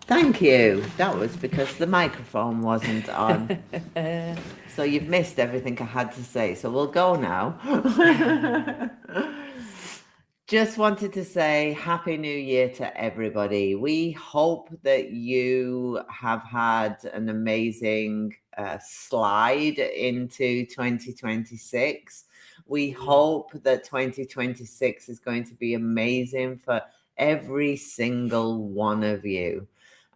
Thank you. That was because the microphone wasn't on. So you've missed everything I had to say. So we'll go now. Just wanted to say Happy New Year to everybody. We hope that you have had an amazing slide into 2026. We hope that 2026 is going to be amazing for every single one of you.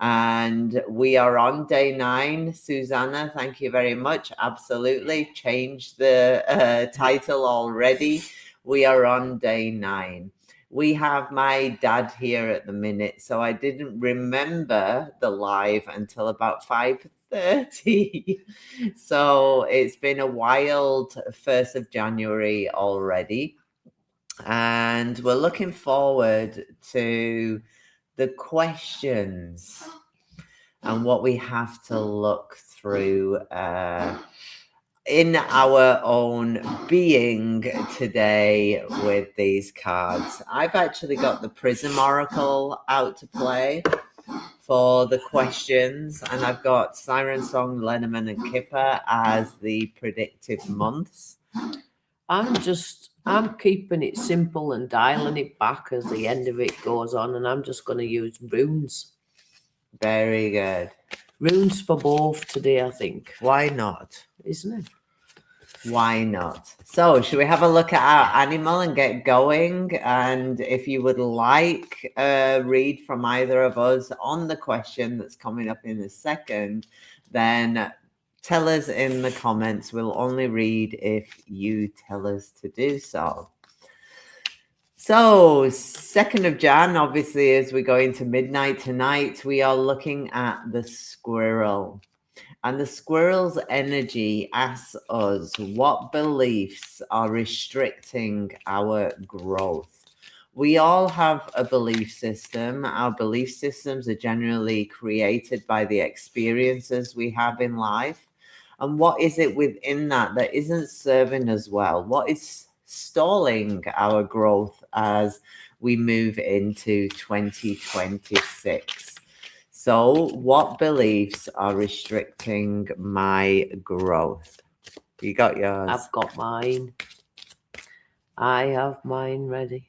And we are on day 9. Susanna, thank you very much. Absolutely. Changed the title already. We are on day 9. We have my dad here at the minute, so I didn't remember the live until about 5:30. So it's been a wild 1st of January already. And we're looking forward to the questions and what we have to look through in our own being today with these cards. I've actually got the Prism Oracle out to play for the questions, and I've got Siren Song, Lenormand, and Kipper as the predictive months. I'm keeping it simple and dialing it back as the end of it goes on, and I'm just going to use runes. Very good. Runes for both today, I think. Why not? Isn't it? Why not? So, should we have a look at our animal and get going? And if you would like a read from either of us on the question that's coming up in a second, then tell us in the comments. We'll only read if you tell us to do so. So 2nd of Jan, obviously, as we go into midnight tonight, we are looking at the squirrel. And the squirrel's energy asks us what beliefs are restricting our growth. We all have a belief system. Our belief systems are generally created by the experiences we have in life. And what is it within that isn't serving us well? What is stalling our growth as we move into 2026? So, what beliefs are restricting my growth? You got yours? I've got mine. I have mine ready.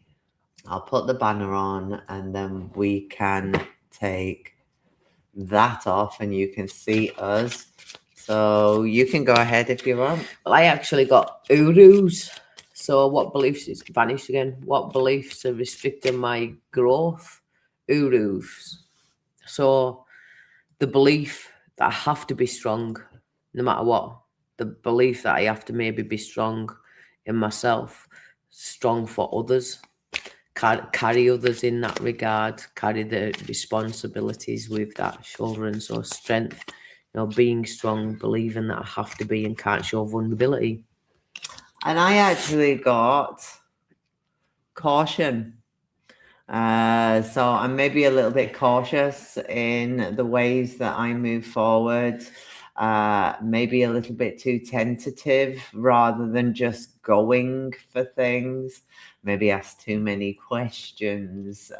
I'll put the banner on and then we can take that off and you can see us. So, you can go ahead if you want. Well, I actually got Urus. So, what beliefs is vanished again? What beliefs are restricting my growth? Urus. So, the belief that I have to be strong, no matter what. The belief that I have to maybe be strong in myself, strong for others, carry others in that regard, carry the responsibilities with that shoulder. So strength, being strong, believing that I have to be and can't show vulnerability. And I actually got caution. So I'm maybe a little bit cautious in the ways that I move forward. Maybe a little bit too tentative rather than just going for things. Maybe ask too many questions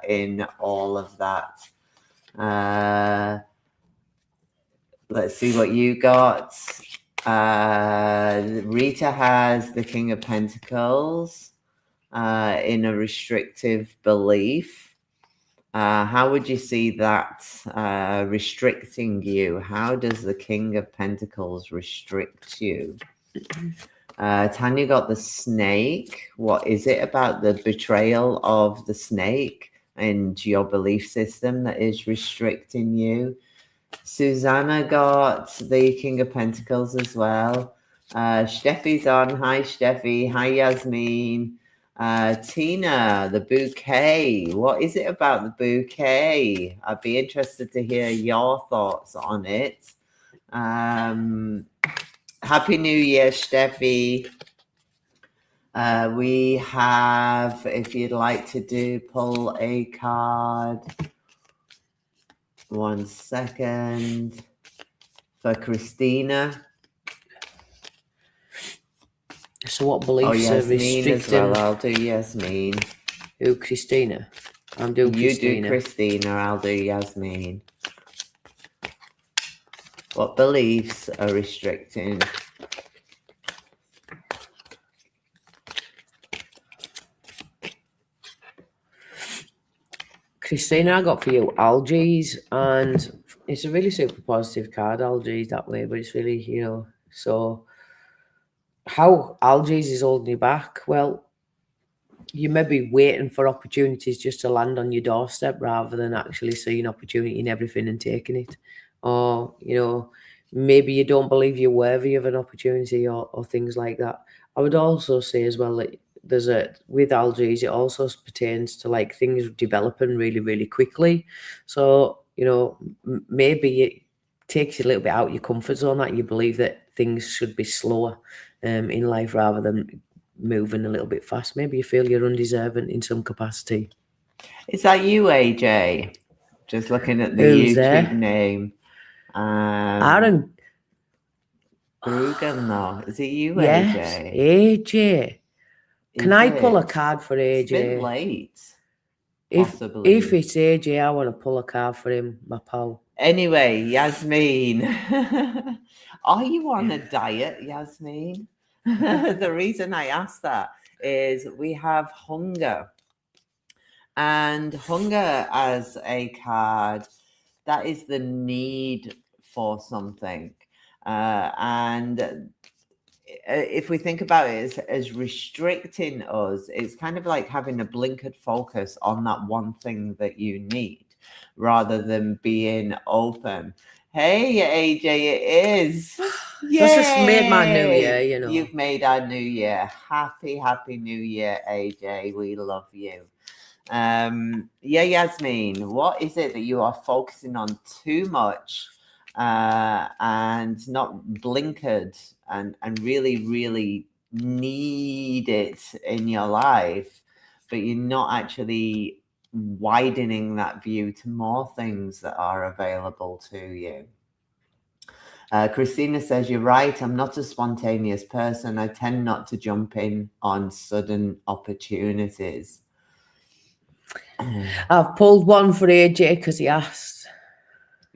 in all of that. Let's see what you got. Rita has the King of Pentacles in a restrictive belief. How would you see that restricting you? How does the King of Pentacles restrict you? Tanya got the snake. What is it about the betrayal of the snake and your belief system that is restricting you? Susanna got the King of Pentacles as well. Steffi's on. Hi, Steffi. Hi, Yasmin. Tina, the bouquet. What is it about the bouquet? I'd be interested to hear your thoughts on it. Happy New Year, Steffi. We have, if you'd like to pull a card. 1 second. For Christina. So what beliefs are restricting? As well. I'll do Yasmin. Who, Christina? I'm doing Christina. You do Christina, I'll do Yasmin. What beliefs are restricting? Christina, I got for you algaes, and it's a really super positive card, algaes, that way, but it's really, so how algaes is holding you back? Well, you may be waiting for opportunities just to land on your doorstep rather than actually seeing opportunity in everything and taking it. Or, maybe you don't believe you're worthy of an opportunity or things like that. I would also say as well that with algaes, it also pertains to like things developing really, really quickly. So, maybe it takes you a little bit out of your comfort zone, that you believe that things should be slower in life rather than moving a little bit fast. Maybe you feel you're undeserving in some capacity. Is that you, AJ? Just looking at the Who's YouTube there? name. Aaron Brugan, though. Is it you, yes, AJ? AJ. Can I pull a card for AJ? It's a bit late. Possibly. If it's AJ, I want to pull a card for him, my pal. Anyway, Yasmin. Are you on a diet, Yasmin? The reason I asked that is we have hunger. And hunger as a card, that is the need for something. And if we think about it as restricting us, it's kind of like having a blinkered focus on that one thing that you need rather than being open. Hey, AJ, it is. Yeah. So just made my new year, You've made our new year. Happy New Year, AJ. We love you. Yasmin, what is it that you are focusing on too much and not blinkered and really, really need it in your life, but you're not actually widening that view to more things that are available to you? Christina says, you're right. I'm not a spontaneous person. I tend not to jump in on sudden opportunities. I've pulled one for AJ because he asked.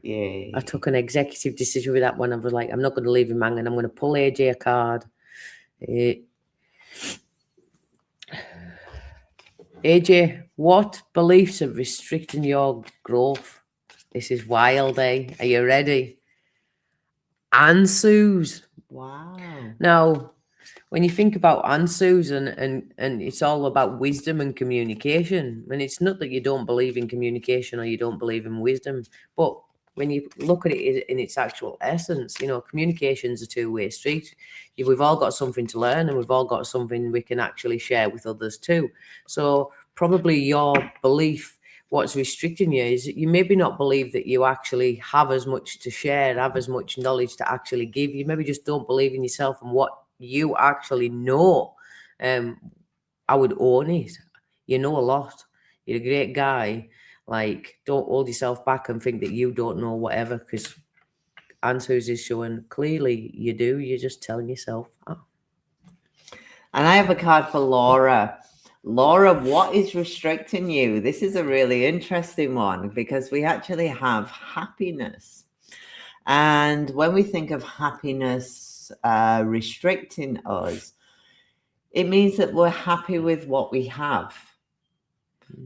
Yeah. I took an executive decision with that one. I was like, I'm not going to leave him hanging. I'm going to pull AJ a card. AJ, what beliefs are restricting your growth? This is wild, eh? Are you ready? Answers. Wow. Now, when you think about answers and it's all about wisdom and communication, and it's not that you don't believe in communication or you don't believe in wisdom, but when you look at it in its actual essence, communication's a two-way street. We've all got something to learn, and we've all got something we can actually share with others too. So probably your belief, what's restricting you, is that you maybe not believe that you actually have as much to share, have as much knowledge to actually give. You maybe just don't believe in yourself and what you actually know. I would own it. You know a lot. You're a great guy. Like, don't hold yourself back and think that you don't know whatever, because answers is showing clearly you do. You're just telling yourself. Oh. And I have a card for Laura. Laura, what is restricting you? This is a really interesting one, because we actually have happiness. And when we think of happiness restricting us, it means that we're happy with what we have.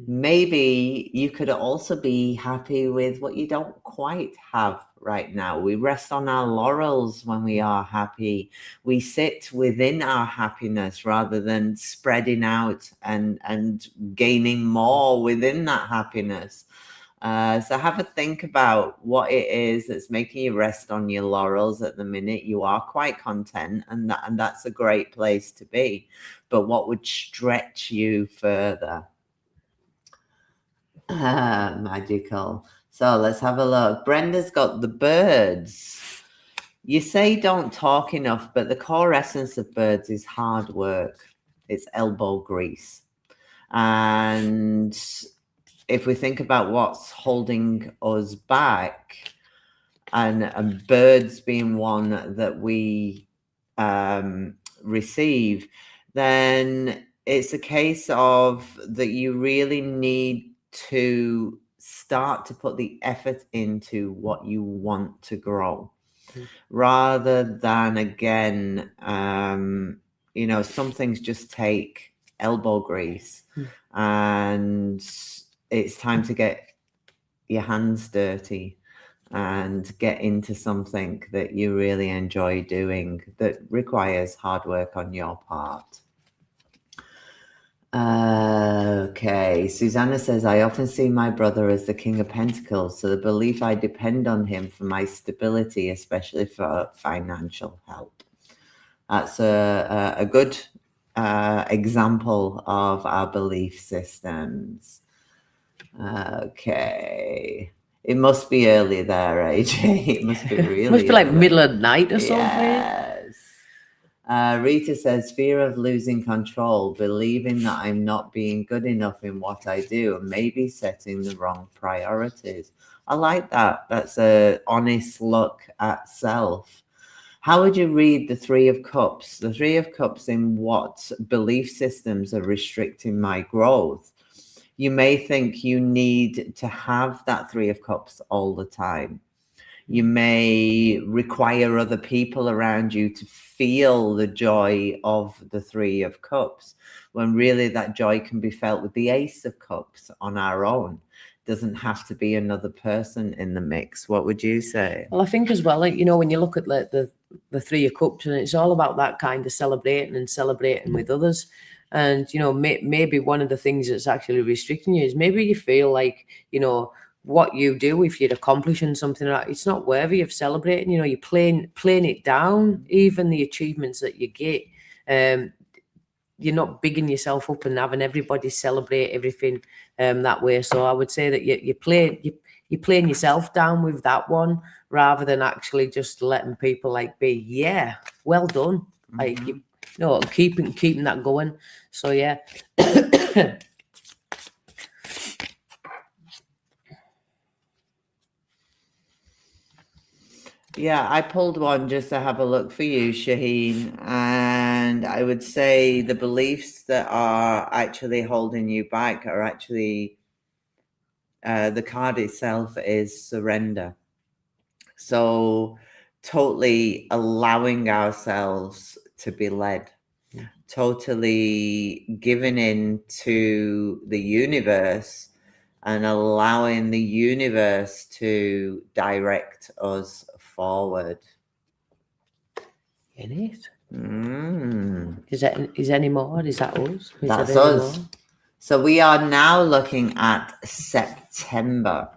Maybe you could also be happy with what you don't quite have right now. We rest on our laurels when we are happy. We sit within our happiness rather than spreading out and gaining more within that happiness. So have a think about what it is that's making you rest on your laurels at the minute. You are quite content, and that's a great place to be. But what would stretch you further? Magical. So let's have a look. Brenda's got the birds. You say don't talk enough, but the core essence of birds is hard work. It's elbow grease. And if we think about what's holding us back, and birds being one that we receive, then it's a case of that you really need to start to put the effort into what you want to grow, rather than, again, some things just take elbow grease, and it's time to get your hands dirty and get into something that you really enjoy doing that requires hard work on your part. Okay, Susanna says, I often see my brother as the King of Pentacles, so the belief I depend on him for my stability, especially for financial help. That's a good example of our belief systems. Okay. It must be early there, AJ. It must be really must be like early. Middle of night or something. Yes. Rita says, fear of losing control, believing that I'm not being good enough in what I do, and maybe setting the wrong priorities. I like that. That's an honest look at self. How would you read the Three of Cups? The Three of Cups in what belief systems are restricting my growth? You may think you need to have that Three of Cups all the time. You may require other people around you to feel the joy of the Three of Cups, when really that joy can be felt with the Ace of Cups on our own. Doesn't have to be another person in the mix. What would you say? Well, I think as well, like, when you look at the Three of Cups, and it's all about that kind of celebrating with others. And, maybe one of the things that's actually restricting you is maybe you feel like, what you do, if you're accomplishing something, it's not worthy of celebrating. You're playing it down, even the achievements that you get. You're not bigging yourself up and having everybody celebrate everything that way. So I would say that you're playing yourself down with that one, rather than actually just letting people like be, yeah, well done. Mm-hmm. Like, keeping that going. So yeah. Yeah, I pulled one just to have a look for you, Shaheen. And I would say the beliefs that are actually holding you back are actually, the card itself is surrender. So totally allowing ourselves to be led, totally giving in to the universe and allowing the universe to direct us forward. In it. Is any more? Is that us? That's us. So we are now looking at September.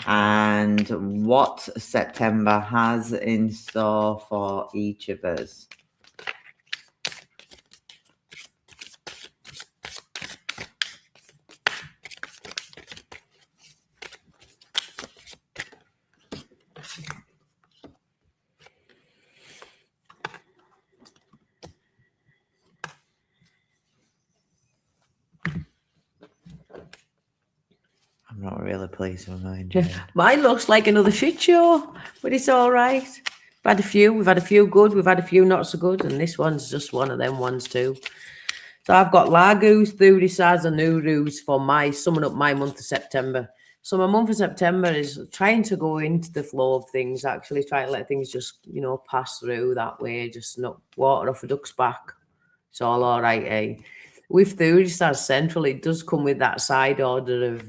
and what September has in store for each of us. I'm not really pleased with mine. Mine looks like another shit show, but it's all right. We've had a few good, we've had a few not so good, and this one's just one of them ones too. So I've got Lagus, Thurisas, and Urus for my summing up my month of September. So my month of September is trying to go into the flow of things, actually try to let things just, pass through that way, just not water off a duck's back. It's all right, eh? With Thurisas Central, it does come with that side order of,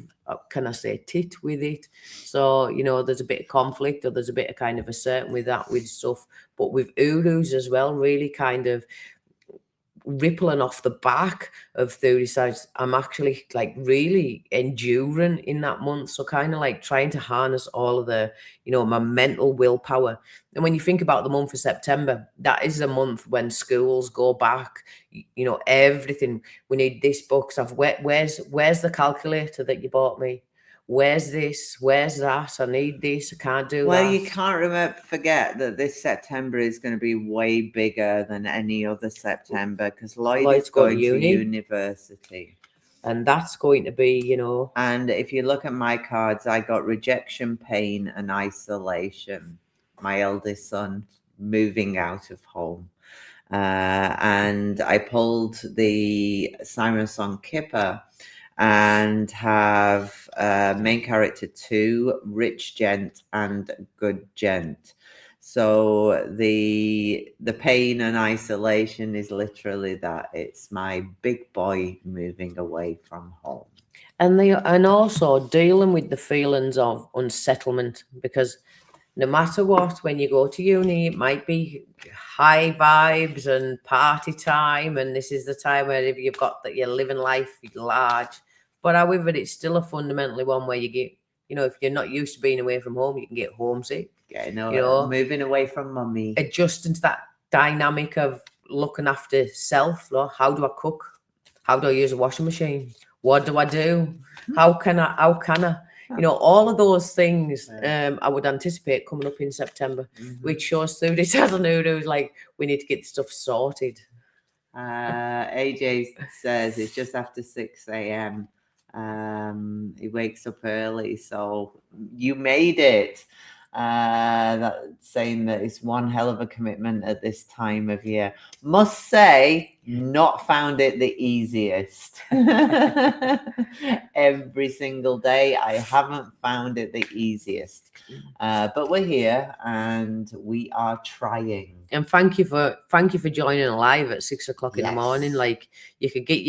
can I say, tit with it. So, there's a bit of conflict, or there's a bit of kind of a certain with that, with stuff. But with Urus as well, really kind of rippling off the back of 30 sides, I'm actually like really enduring in that month. So kind of like trying to harness all of the, my mental willpower. And when you think about the month of September, that is a month when schools go back, everything. We need this book. Where's the calculator that you bought me? Where's this? Where's that? I need this. I can't do that. Well, you can't forget that this September is going to be way bigger than any other September, because Lloyd's going to university. And that's going to be, And if you look at my cards, I got rejection, pain, and isolation. My eldest son moving out of home. And I pulled the Siren Song Kipper, and have main character 2, rich gent and good gent. So the pain and isolation is literally that. It's my big boy moving away from home. And also dealing with the feelings of unsettlement, because no matter what, when you go to uni, it might be high vibes and party time, and this is the time where if you've got that you're living life large. But however, it's still a fundamentally one where you get, if you're not used to being away from home, you can get homesick. Yeah, moving away from mummy. Adjusting to that dynamic of looking after self. How do I cook? How do I use a washing machine? What do I do? How can I? All of those things I would anticipate coming up in September, which shows through this as a noodle, like we need to get stuff sorted. AJ says it's just after 6 a.m. He wakes up early, so you made it. Saying that it's one hell of a commitment at this time of year. Must say, not found it the easiest. Every single day, I haven't found it the easiest. But we're here and we are trying. And thank you for joining live at 6 o'clock in the morning. Like, you could get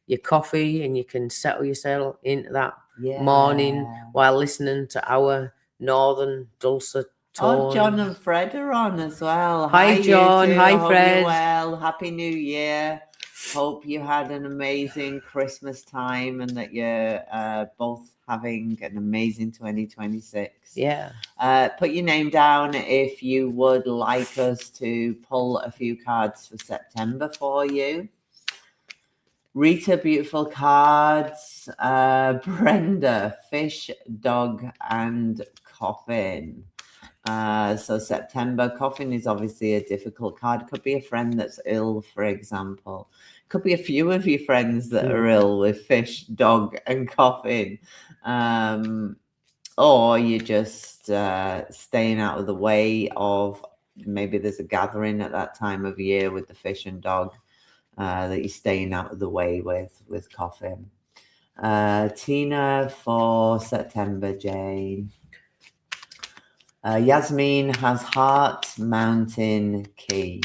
your coffee and you can settle yourself into that morning while listening to our northern dulcet tones. Oh, John and Fred are on as well. Hi John. Hi Fred. Well, Happy New Year. Hope you had an amazing Christmas time and that you're both having an amazing 2026. Yeah. Put your name down if you would like us to pull a few cards for September for you. Rita, beautiful cards. Brenda, fish, dog, and coffin. So September, coffin is obviously a difficult card. Could be a friend that's ill, for example. Could be a few of your friends that are ill with fish, dog, and coffin. Or you're just staying out of the way of, maybe there's a gathering at that time of year with the fish and dog. That you're staying out of the way with coffin. Tina for September, Jane. Yasmin has heart, mountain, key.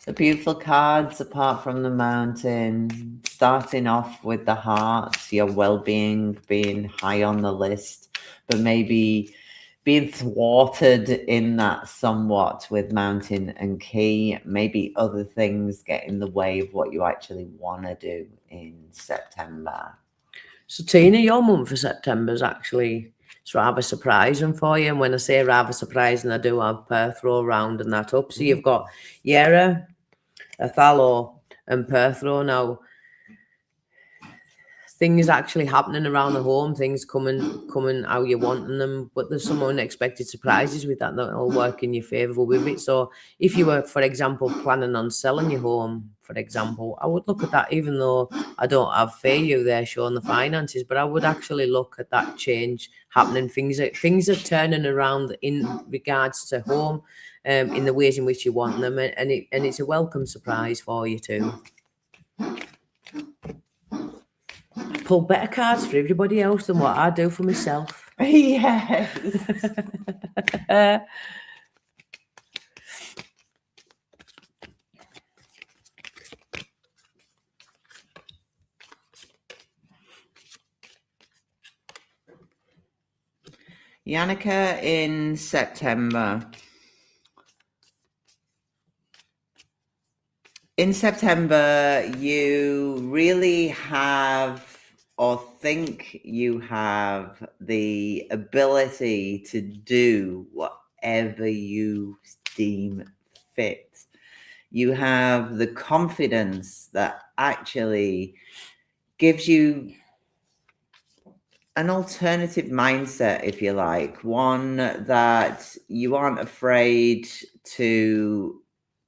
The beautiful cards apart from the mountain, starting off with the heart, your well-being being high on the list, but maybe being thwarted in that somewhat with mountain and key. Maybe other things get in the way of what you actually want to do in September. So Tina, your month for September is actually it's rather surprising for you. And when I say rather surprising, I do have Perth row round and that up. So you've got Yera, Athalo, and Perth row now. Things actually happening around the home, things coming how you're wanting them, but there's some unexpected surprises with that will work in your favour with it. So if you were, for example, planning on selling your home, for example, I would look at that, even though I don't have you there showing the finances, but I would actually look at that change happening. Things are turning around in regards to home, in the ways in which you want them, and it's a welcome surprise for you too. Pull better cards for everybody else than what I do for myself. Yes. Yannicka, in September. In September, you really have, or think you have, the ability to do whatever you deem fit. You have the confidence that actually gives you an alternative mindset, if you like, one that you aren't afraid to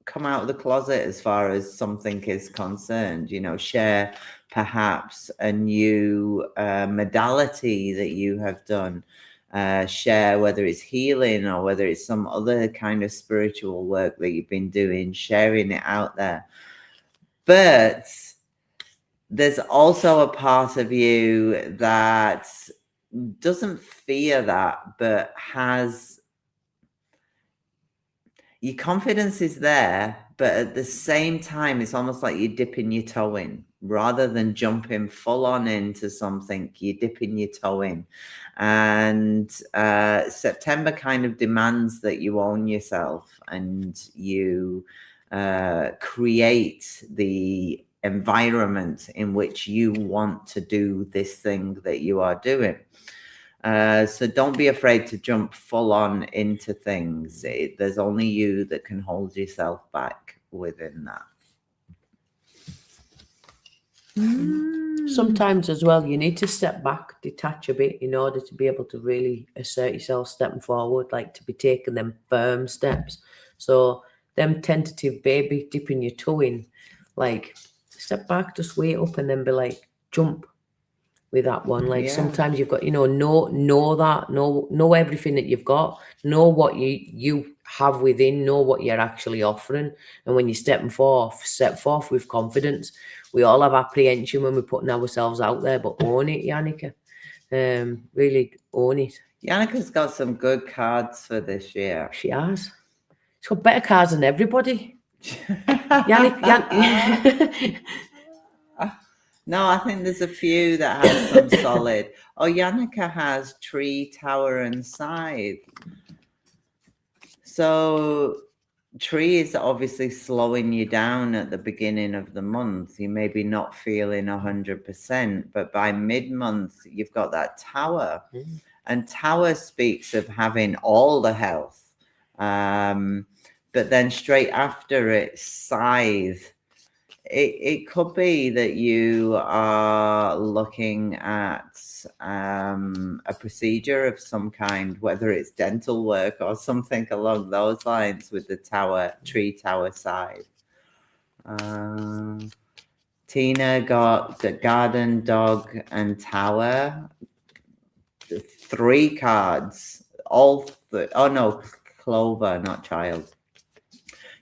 come out of the closet as far as something is concerned, share perhaps a new modality that you have done, share whether it's healing or whether it's some other kind of spiritual work that you've been doing, sharing it out there. But there's also a part of you that doesn't fear that, but has, your confidence is there, but at the same time, it's almost like you're dipping your toe in. Rather than jumping full on into something, you're dipping your toe in. And September kind of demands that you own yourself and you create the environment in which you want to do this thing that you are doing. So don't be afraid to jump full on into things. There's only you that can hold yourself back within that. Sometimes as well, you need to step back, detach a bit in order to be able to really assert yourself stepping forward, like to be taking them firm steps. So them tentative baby dipping your toe in, like step back, just wait up and then be like, jump with that one. Like sometimes you've got, know everything that you've got, know what you have within, know what you're actually offering. And when you're step forth with confidence. We all have apprehension when we're putting ourselves out there, but own it, Yannicka. Really own it. Yannicka's got some good cards for this year. She has. She's got better cards than everybody. No, I think there's a few that have some solid. Oh, Yannicka has Tree, Tower, and Scythe. So Tree is obviously slowing you down at the beginning of the month. You may be not feeling 100%, but by mid-month, you've got that Tower. And Tower speaks of having all the health. But then straight after it, Scythe. It could be that you are looking at a procedure of some kind, whether it's dental work or something along those lines with the Tree, Tower side. Tina got the Garden, Dog, and Tower. 3 cards. Clover, not Child.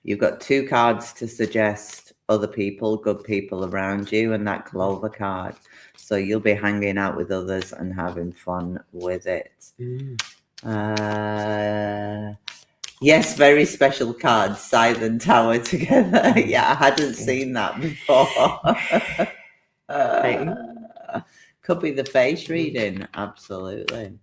You've got 2 cards to suggest other people, good people around you, and that Clover card. So you'll be hanging out with others and having fun with it. Yes, very special cards, Scythe and Tower together. Yeah, I hadn't seen that before. Could be the face reading. Absolutely.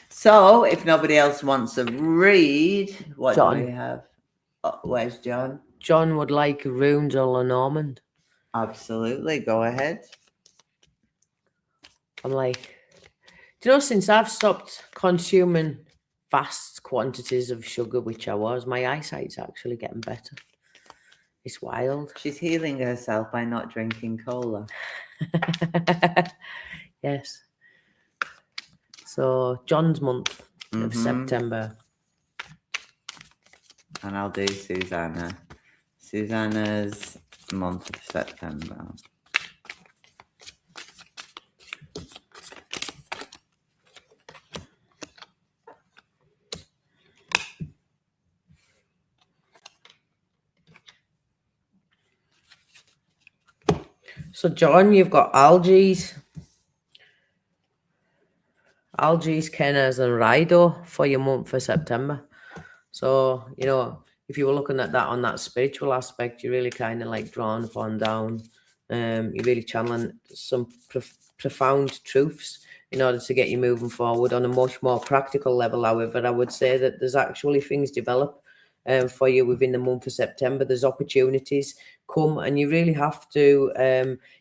So, if nobody else wants to read, what John. do we have? Where's John? John would like runes or Lenormand. Absolutely. Go ahead. I'm like, do you know, since I've stopped consuming vast quantities of sugar, which I was, my eyesight's actually getting better. It's wild. She's healing herself by not drinking cola. Yes. So John's month of September. And I'll do Susanna. Susanna's month of September. So John, you've got algaes, Kenners and Rido for your month for September. So, you know, if you were looking at that on that spiritual aspect, you're really kind of like drawn upon down. You're really channeling some profound truths in order to get you moving forward. On a much more practical level, however, I would say that there's actually things develop for you within the month of September. There's opportunities come, and you really have to,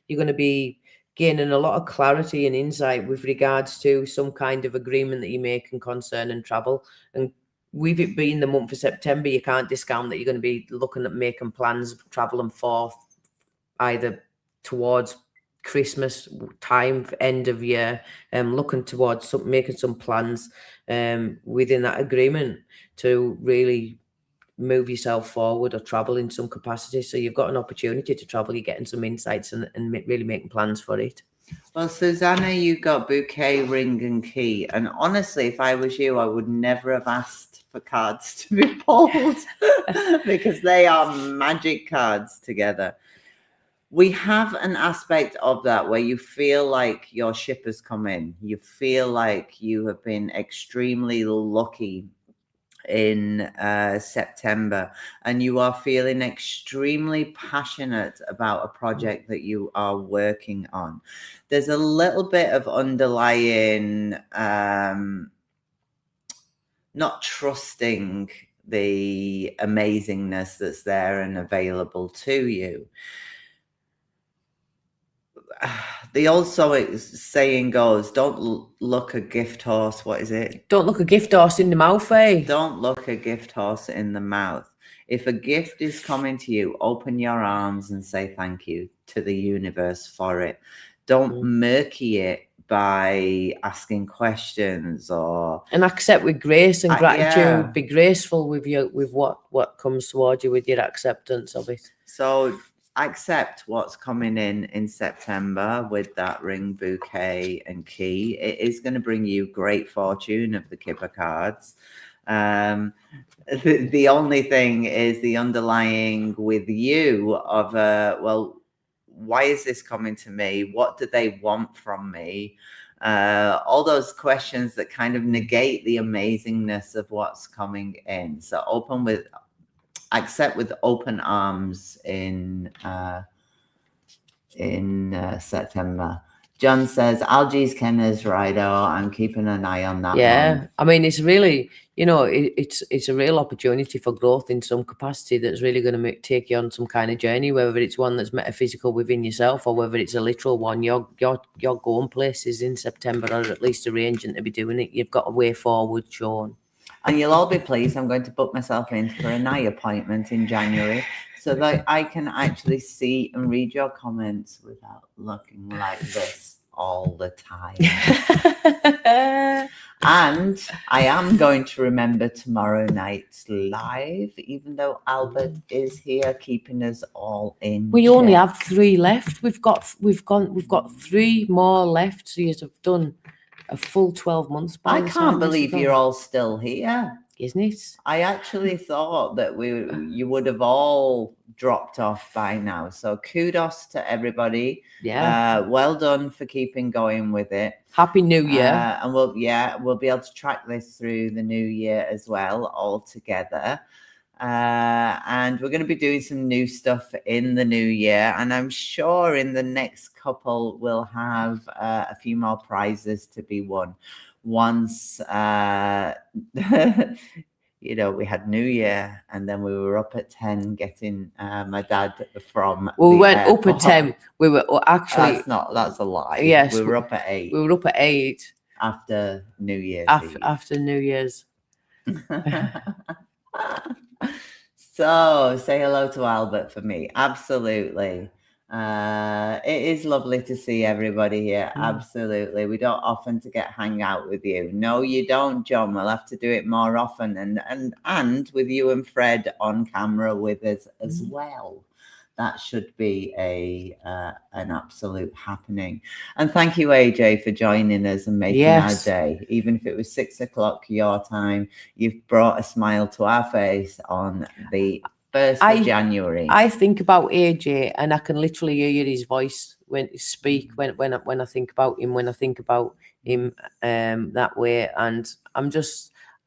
you're going to be gaining a lot of clarity and insight with regards to some kind of agreement that you make in concerning travel. And with it being the month of September, you can't discount that you're going to be looking at making plans, traveling forth, either towards Christmas time, end of year, looking towards making some plans within that agreement to really move yourself forward or travel in some capacity. So you've got an opportunity to travel, you're getting some insights and really making plans for it. Well, Susanna, you got bouquet, ring and key. And honestly, if I was you, I would never have asked for cards to be pulled because they are magic cards together. We have an aspect of that where you feel like your ship has come in. You feel like you have been extremely lucky in September, and you are feeling extremely passionate about a project that you are working on. There's a little bit of underlying not trusting the amazingness that's there and available to you. The old saying goes, don't look a gift horse. What is it? Don't look a gift horse in the mouth, eh? Don't look a gift horse in the mouth. If a gift is coming to you, open your arms and say thank you to the universe for it. Don't murky it by asking questions and accept with grace and gratitude. Yeah. Be graceful with what comes towards you with your acceptance of it. So accept what's coming in September with that ring, bouquet and key. It is going to bring you great fortune of the Kipper cards. The only thing is the underlying with you of well, why is this coming to me? What do they want from me? All those questions that kind of negate the amazingness of what's coming in. So accept with open arms in September. John says, algaes, Kenners, Rido. I'm keeping an eye on that. Yeah, one. I mean, it's really, it's a real opportunity for growth in some capacity that's really going to take you on some kind of journey, whether it's one that's metaphysical within yourself or whether it's a literal one. You're going places in September, or at least arranging to be doing it. You've got a way forward, Sean. And you'll all be pleased. I'm going to book myself in for an eye appointment in January so that I can actually see and read your comments without looking like this all the time. And I am going to remember tomorrow night's live, even though Albert is here keeping us all in. We only have 3 left. We've got 3 more left. So you've done a full 12 months. I can't believe you're all still here. Isn't it? I actually thought that you would have all dropped off by now. So kudos to everybody. Yeah. Well done for keeping going with it. Happy New Year. And we'll be able to track this through the new year as well, all together. And we're going to be doing some new stuff in the new year, and I'm sure in the next couple we'll have a few more prizes to be won once you know, we had New Year, and then we were up at 10 getting my dad from Well, we the went up at airport. 10. We were actually. That's a lie. Yes, we were up at 8. We were up at 8 after New Year's Eve. After New Year's. So say hello to Albert for me. Absolutely. It is lovely to see everybody here. Absolutely. We don't often to get hang out with you. No, you don't, John. We'll have to do it more often, and with you and Fred on camera with us as well. That should be an absolute happening. And thank you, AJ, for joining us and making our day. Even if it was 6 o'clock your time, you've brought a smile to our face on the 1st of January. I think about AJ, and I can literally hear his voice when he speak when I think about him. When I think about him that way, and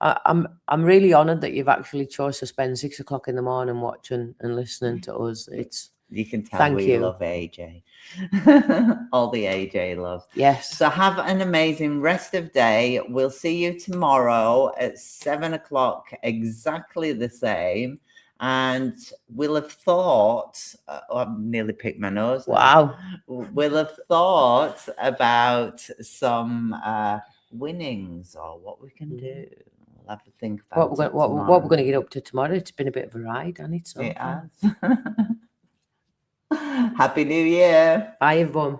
I'm really honoured that you've actually chose to spend 6 o'clock in the morning watching and listening to us. You can tell we love AJ. All the AJ love. Yes. So have an amazing rest of day. We'll see you tomorrow at 7 o'clock, exactly the same. And we'll have thought, I've nearly picked my nose. Wow. We'll have thought about some winnings or what we can do. We'll have to think about what we're going to get up to tomorrow. It's been a bit of a ride, hasn't it? It has. Happy New Year. Bye, everyone.